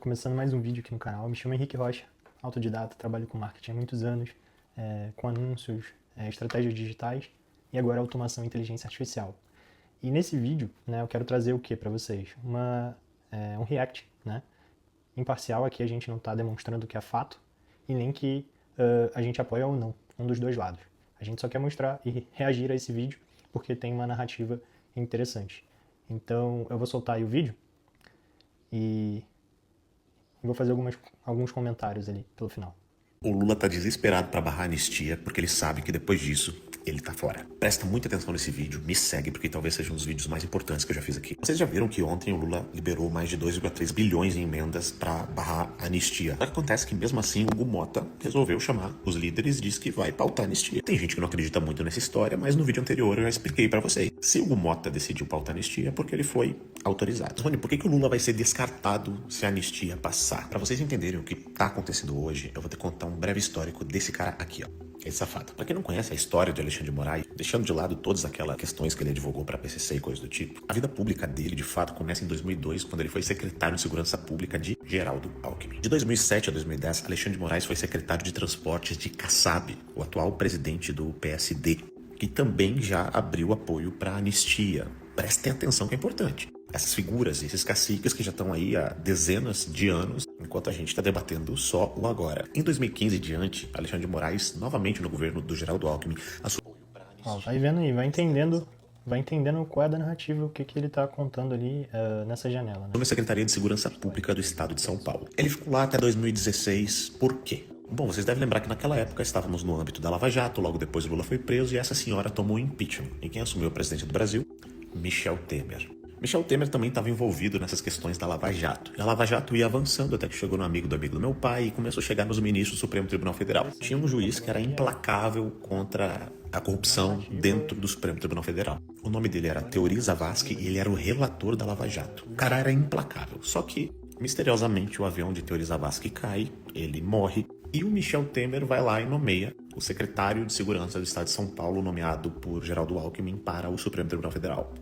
Começando mais um vídeo aqui no canal. Me chamo Henrique Rocha, autodidata, trabalho com marketing há muitos anos, com anúncios, estratégias digitais e agora automação e inteligência artificial. E nesse vídeo, eu quero trazer o que para vocês? Um react, imparcial. Aqui a gente não está demonstrando que é fato e nem que a gente apoia ou não um dos dois lados. A gente só quer mostrar e reagir a esse vídeo porque tem uma narrativa interessante. Então eu vou soltar aí o vídeo e vou fazer alguns comentários ali pelo final. O Lula tá desesperado para barrar a anistia porque ele sabe que depois disso ele tá fora. Presta muita atenção nesse vídeo, me segue porque talvez seja um dos vídeos mais importantes que eu já fiz aqui. Vocês já viram que ontem o Lula liberou mais de 2,3 bilhões em emendas para barrar a anistia. Só que acontece que mesmo assim o Hugo Mota resolveu chamar os líderes e disse que vai pautar a anistia. Tem gente que não acredita muito nessa história, mas no vídeo anterior eu já expliquei para vocês. Se o Hugo Mota decidiu pautar a anistia é porque ele foi autorizado. Rony, por que o Lula vai ser descartado se a anistia passar? Para vocês entenderem o que tá acontecendo hoje, eu vou te contar um breve histórico desse cara aqui, ó. Esse safado. Pra quem não conhece a história de Alexandre de Moraes, deixando de lado todas aquelas questões que ele advogou pra PCC e coisas do tipo, a vida pública dele, de fato, começa em 2002, quando ele foi secretário de Segurança Pública de Geraldo Alckmin. De 2007 a 2010, Alexandre de Moraes foi secretário de Transportes de Kassab, o atual presidente do PSD, que também já abriu apoio pra anistia. Prestem atenção que é importante. Essas figuras, esses caciques que já estão aí há dezenas de anos, enquanto a gente está debatendo só o agora. Em 2015 e diante, Alexandre de Moraes, novamente no governo do Geraldo Alckmin, assumiu para anistia. Vai vendo aí, vai entendendo qual é a narrativa, o que ele está contando ali nessa janela. Na Secretaria de Segurança Pública do Estado de São Paulo. Ele ficou lá até 2016, por quê? Bom, vocês devem lembrar que naquela época estávamos no âmbito da Lava Jato, logo depois Lula foi preso e essa senhora tomou impeachment. E quem assumiu a presidência do Brasil? Michel Temer. Michel Temer também estava envolvido nessas questões da Lava Jato. E a Lava Jato ia avançando até que chegou no amigo do meu pai e começou a chegar nos ministros do Supremo Tribunal Federal. Tinha um juiz que era implacável contra a corrupção dentro do Supremo Tribunal Federal. O nome dele era Teori Zavascki e ele era o relator da Lava Jato. O cara era implacável. Só que, misteriosamente, o avião de Teori Zavascki cai, ele morre e o Michel Temer vai lá e nomeia o secretário de Segurança do Estado de São Paulo, nomeado por Geraldo Alckmin para o Supremo Tribunal Federal.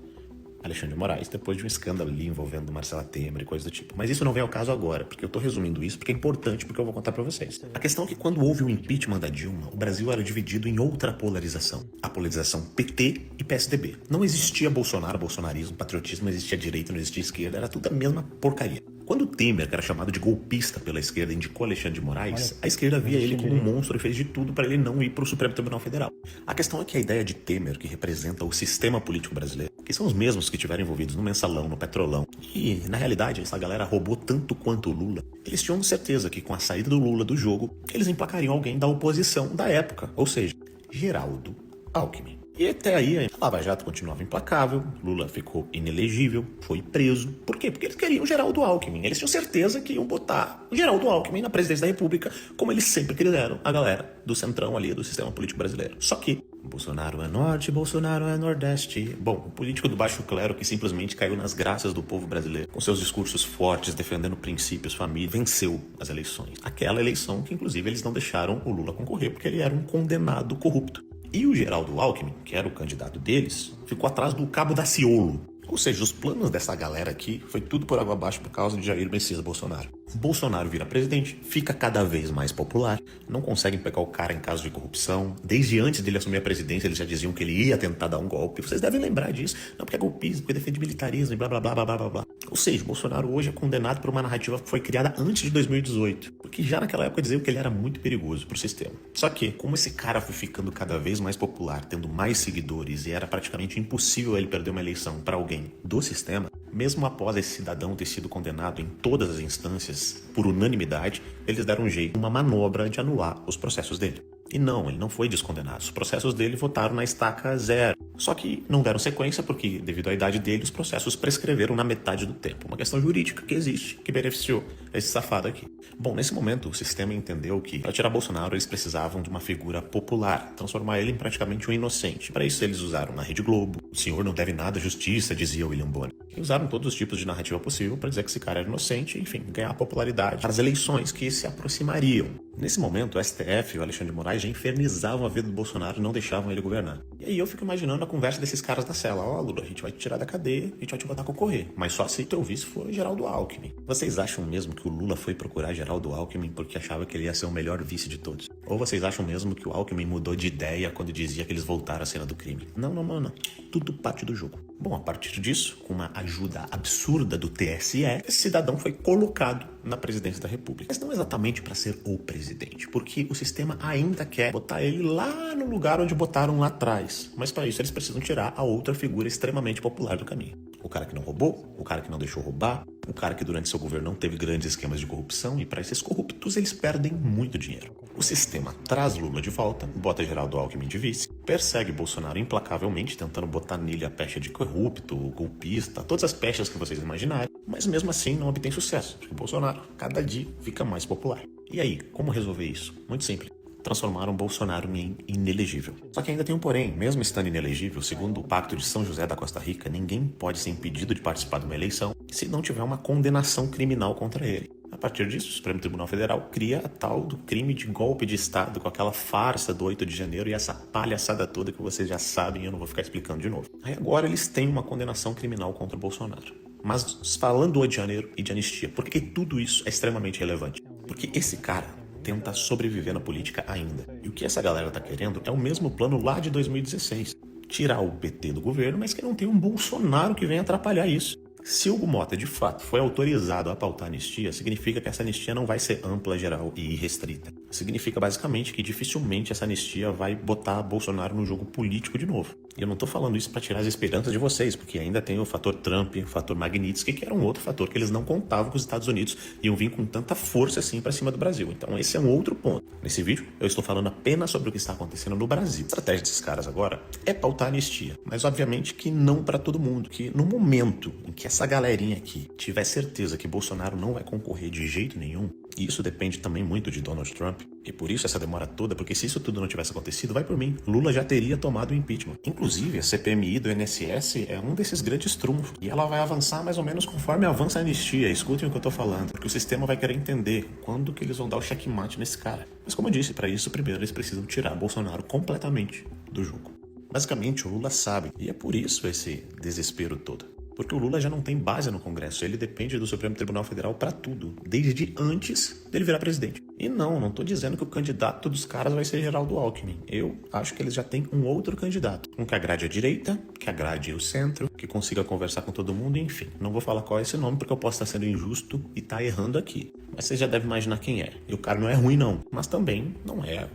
Alexandre de Moraes, depois de um escândalo ali envolvendo Marcela Temer e coisa do tipo. Mas isso não vem ao caso agora, porque eu tô resumindo isso porque é importante, porque eu vou contar pra vocês. A questão é que quando houve o impeachment da Dilma, o Brasil era dividido em outra polarização. A polarização PT e PSDB. Não existia Bolsonaro, bolsonarismo, patriotismo, não existia direita, não existia esquerda, era tudo a mesma porcaria. Quando o Temer, que era chamado de golpista pela esquerda, indicou Alexandre de Moraes, a esquerda via ele como um monstro e fez de tudo para ele não ir para o Supremo Tribunal Federal. A questão é que a ideia de Temer, que representa o sistema político brasileiro, que são os mesmos que estiveram envolvidos no Mensalão, no Petrolão, e na realidade essa galera roubou tanto quanto o Lula, eles tinham certeza que com a saída do Lula do jogo, eles emplacariam alguém da oposição da época, ou seja, Geraldo Alckmin. E até aí a Lava Jato continuava implacável, Lula ficou inelegível, foi preso. Por quê? Porque eles queriam Geraldo Alckmin. Eles tinham certeza que iam botar o Geraldo Alckmin na presidência da República, como eles sempre quiseram, a galera do centrão ali, do sistema político brasileiro. Só que Bolsonaro é norte, Bolsonaro é nordeste. Bom, o político do baixo clero que simplesmente caiu nas graças do povo brasileiro, com seus discursos fortes, defendendo princípios, família, venceu as eleições. Aquela eleição que, inclusive, eles não deixaram o Lula concorrer, porque ele era um condenado corrupto. E o Geraldo Alckmin, que era o candidato deles, ficou atrás do cabo da Ciolo. Ou seja, os planos dessa galera aqui foi tudo por água abaixo por causa de Jair Messias Bolsonaro. Bolsonaro vira presidente, fica cada vez mais popular, não conseguem pegar o cara em caso de corrupção. Desde antes dele assumir a presidência, eles já diziam que ele ia tentar dar um golpe. Vocês devem lembrar disso. Não porque é golpismo, porque defende militarismo e blá blá blá blá blá blá. Ou seja, Bolsonaro hoje é condenado por uma narrativa que foi criada antes de 2018. Porque já naquela época diziam que ele era muito perigoso pro sistema. Só que, como esse cara foi ficando cada vez mais popular, tendo mais seguidores e era praticamente impossível ele perder uma eleição para alguém do sistema, mesmo após esse cidadão ter sido condenado em todas as instâncias por unanimidade, eles deram um jeito, uma manobra de anular os processos dele. E não, ele não foi descondenado. Os processos dele votaram na estaca zero. Só que não deram sequência porque, devido à idade dele, os processos prescreveram na metade do tempo. Uma questão jurídica que existe, que beneficiou esse safado aqui. Bom, nesse momento, o sistema entendeu que, para tirar Bolsonaro, eles precisavam de uma figura popular, transformar ele em praticamente um inocente. Para isso, eles usaram na Rede Globo, O senhor não deve nada à justiça, dizia William Bonner. E usaram todos os tipos de narrativa possível para dizer que esse cara era inocente e, enfim, ganhar popularidade para as eleições que se aproximariam. Nesse momento, o STF e o Alexandre de Moraes já infernizavam a vida do Bolsonaro e não deixavam ele governar. E aí eu fico imaginando a conversa desses caras da cela. Ó, Lula, a gente vai te tirar da cadeia, a gente vai te botar a concorrer. Mas só se teu vice for Geraldo Alckmin. Vocês acham mesmo que o Lula foi procurar Geraldo Alckmin porque achava que ele ia ser o melhor vice de todos? Ou vocês acham mesmo que o Alckmin mudou de ideia quando dizia que eles voltaram à cena do crime? Não. Tudo parte do jogo. Bom, a partir disso, com uma ajuda absurda do TSE, esse cidadão foi colocado na presidência da República. Mas não exatamente para ser o presidente, porque o sistema ainda quer botar ele lá no lugar onde botaram lá atrás. Mas para isso eles precisam tirar a outra figura extremamente popular do caminho. O cara que não roubou, o cara que não deixou roubar, o cara que durante seu governo não teve grandes esquemas de corrupção, e para esses corruptos eles perdem muito dinheiro. O sistema traz Lula de volta, bota Geraldo Alckmin de vice, persegue Bolsonaro implacavelmente, tentando botar nele a pecha de corrupto, golpista, todas as pechas que vocês imaginarem, mas mesmo assim não obtém sucesso, porque Bolsonaro cada dia fica mais popular. E aí, como resolver isso? Muito simples. Transformaram Bolsonaro em inelegível. Só que ainda tem um porém, mesmo estando inelegível, segundo o Pacto de São José da Costa Rica, ninguém pode ser impedido de participar de uma eleição se não tiver uma condenação criminal contra ele. A partir disso, o Supremo Tribunal Federal cria a tal do crime de golpe de Estado, com aquela farsa do 8 de janeiro e essa palhaçada toda que vocês já sabem e eu não vou ficar explicando de novo. Aí agora eles têm uma condenação criminal contra o Bolsonaro. Mas falando do 8 de janeiro e de anistia, por que tudo isso é extremamente relevante? Porque esse cara tenta sobreviver na política ainda. E o que essa galera tá querendo é o mesmo plano lá de 2016. Tirar o PT do governo, mas que não tem um Bolsonaro que venha atrapalhar isso. Se Hugo Mota, de fato, foi autorizado a pautar a anistia, significa que essa anistia não vai ser ampla, geral e irrestrita. Significa, basicamente, que dificilmente essa anistia vai botar Bolsonaro no jogo político de novo. E eu não tô falando isso para tirar as esperanças de vocês, porque ainda tem o fator Trump, o fator Magnitsky, que era um outro fator que eles não contavam que os Estados Unidos iam vir com tanta força assim para cima do Brasil. Então esse é um outro ponto. Nesse vídeo, eu estou falando apenas sobre o que está acontecendo no Brasil. A estratégia desses caras agora é pautar a anistia, mas obviamente que não para todo mundo, que no momento em que essa galerinha aqui tiver certeza que Bolsonaro não vai concorrer de jeito nenhum, e isso depende também muito de Donald Trump, e por isso essa demora toda, porque se isso tudo não tivesse acontecido, vai por mim, Lula já teria tomado o impeachment. Inclusive, a CPMI do INSS é um desses grandes trunfos, e ela vai avançar mais ou menos conforme avança a anistia, escutem o que eu tô falando, porque o sistema vai querer entender quando que eles vão dar o checkmate nesse cara. Mas como eu disse, para isso primeiro eles precisam tirar Bolsonaro completamente do jogo. Basicamente, o Lula sabe, e é por isso esse desespero todo. Porque o Lula já não tem base no Congresso, ele depende do Supremo Tribunal Federal para tudo, desde antes dele virar presidente. E não tô dizendo que o candidato dos caras vai ser Geraldo Alckmin. Eu acho que eles já têm um outro candidato, um que agrade a direita, que agrade o centro, que consiga conversar com todo mundo, enfim. Não vou falar qual é esse nome porque eu posso estar sendo injusto e estar errando aqui. Mas você já deve imaginar quem é. E o cara não é ruim não, mas também não é,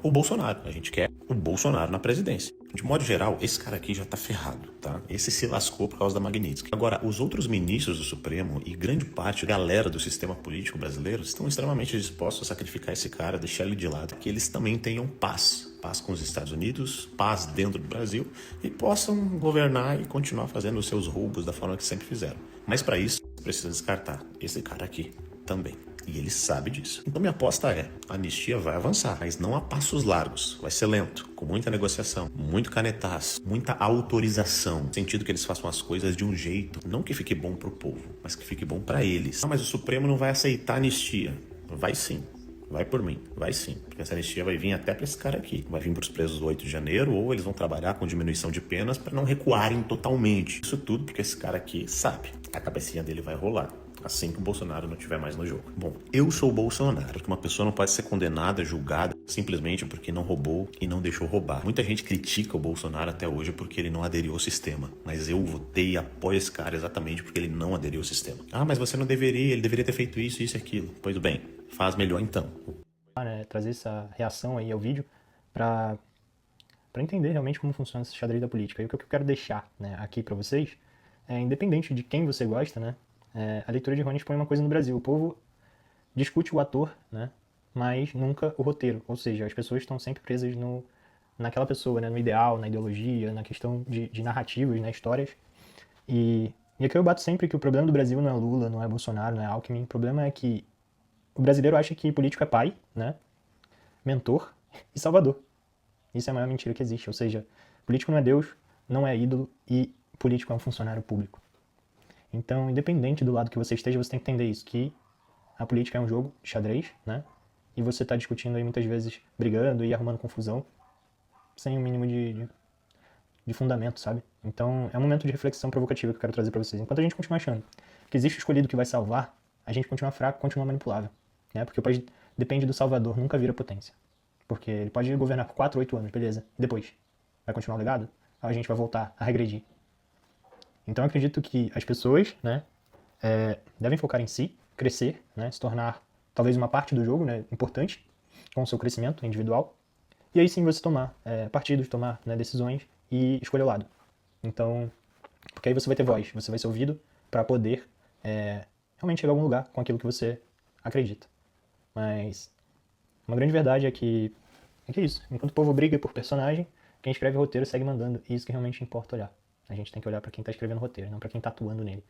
o Bolsonaro. A gente quer o Bolsonaro na presidência. De modo geral, esse cara aqui já tá ferrado, tá? Esse se lascou por causa da Magnitsky. Agora, os outros ministros do Supremo e grande parte da galera do sistema político brasileiro estão extremamente dispostos a sacrificar esse cara, deixar ele de lado, que eles também tenham paz. Paz com os Estados Unidos, paz dentro do Brasil e possam governar e continuar fazendo os seus roubos da forma que sempre fizeram. Mas para isso, precisa descartar esse cara aqui também. E ele sabe disso. Então minha aposta é, a anistia vai avançar, mas não a passos largos. Vai ser lento, com muita negociação, muito canetaço, muita autorização. No sentido que eles façam as coisas de um jeito, não que fique bom pro povo, mas que fique bom para eles. Mas o Supremo não vai aceitar a anistia. Vai sim. Vai por mim, vai sim, porque essa anistia vai vir até para esse cara aqui. Vai vir para os presos do 8 de janeiro ou eles vão trabalhar com diminuição de penas para não recuarem totalmente. Isso tudo porque esse cara aqui sabe, a cabecinha dele vai rolar assim que o Bolsonaro não estiver mais no jogo. Bom, eu sou o Bolsonaro, porque uma pessoa não pode ser condenada, julgada, simplesmente porque não roubou e não deixou roubar. Muita gente critica o Bolsonaro até hoje porque ele não aderiu ao sistema, mas eu votei e apoio esse cara exatamente porque ele não aderiu ao sistema. Ah, mas você não deveria, ele deveria ter feito isso e aquilo. Pois bem, faz melhor então. Trazer essa reação aí ao vídeo para entender realmente como funciona esse xadrez da política. E o que eu quero deixar, aqui para vocês é, independente de quem você gosta, a leitura de Rony expõe uma coisa no Brasil. O povo discute o ator, mas nunca o roteiro. Ou seja, as pessoas estão sempre presas naquela pessoa, no ideal, na ideologia, na questão de narrativas, histórias. E aqui eu bato sempre que o problema do Brasil não é Lula, não é Bolsonaro, não é Alckmin. O problema é que o brasileiro acha que político é pai, mentor e salvador. Isso é a maior mentira que existe. Ou seja, político não é Deus, não é ídolo e político é um funcionário público. Então, independente do lado que você esteja, você tem que entender isso, que a política é um jogo de xadrez, né? E você está discutindo aí muitas vezes, brigando e arrumando confusão, sem o mínimo de fundamento, sabe? Então, é um momento de reflexão provocativa que eu quero trazer para vocês. Enquanto a gente continuar achando que existe o escolhido que vai salvar, a gente continua fraco, continua manipulável, né? Porque o país depende do salvador, nunca vira potência. Porque ele pode governar por 4, 8 anos, beleza. E depois? Vai continuar o legado? Ou a gente vai voltar a regredir? Então, eu acredito que as pessoas, né, devem focar em si, crescer, né, se tornar talvez uma parte do jogo, né, importante, com o seu crescimento individual. E aí sim você tomar partidos, tomar, né, decisões e escolher o lado. Então, porque aí você vai ter voz, você vai ser ouvido para poder realmente chegar a algum lugar com aquilo que você acredita. Mas uma grande verdade é isso. Enquanto o povo briga por personagem, quem escreve roteiro segue mandando. E isso que realmente importa olhar. A gente tem que olhar para quem está escrevendo roteiro, não para quem está atuando nele.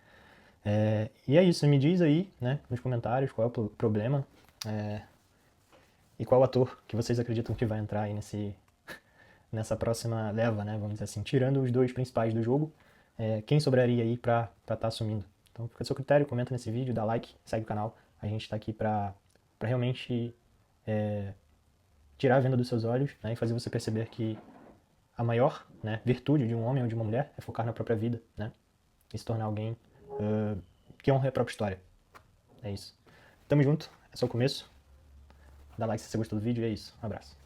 E é isso, me diz aí, né, nos comentários qual é o problema e qual ator que vocês acreditam que vai entrar aí nessa próxima leva, né, vamos dizer assim, tirando os dois principais do jogo, quem sobraria aí pra estar assumindo. Então fica a seu critério, comenta nesse vídeo, dá like, segue o canal, a gente tá aqui pra realmente tirar a venda dos seus olhos, né, e fazer você perceber que a maior, né, virtude de um homem ou de uma mulher é focar na própria vida, né, e se tornar alguém que honra a própria história. É isso. Tamo junto, é só o começo. Dá like se você gostou do vídeo e é isso. Um abraço.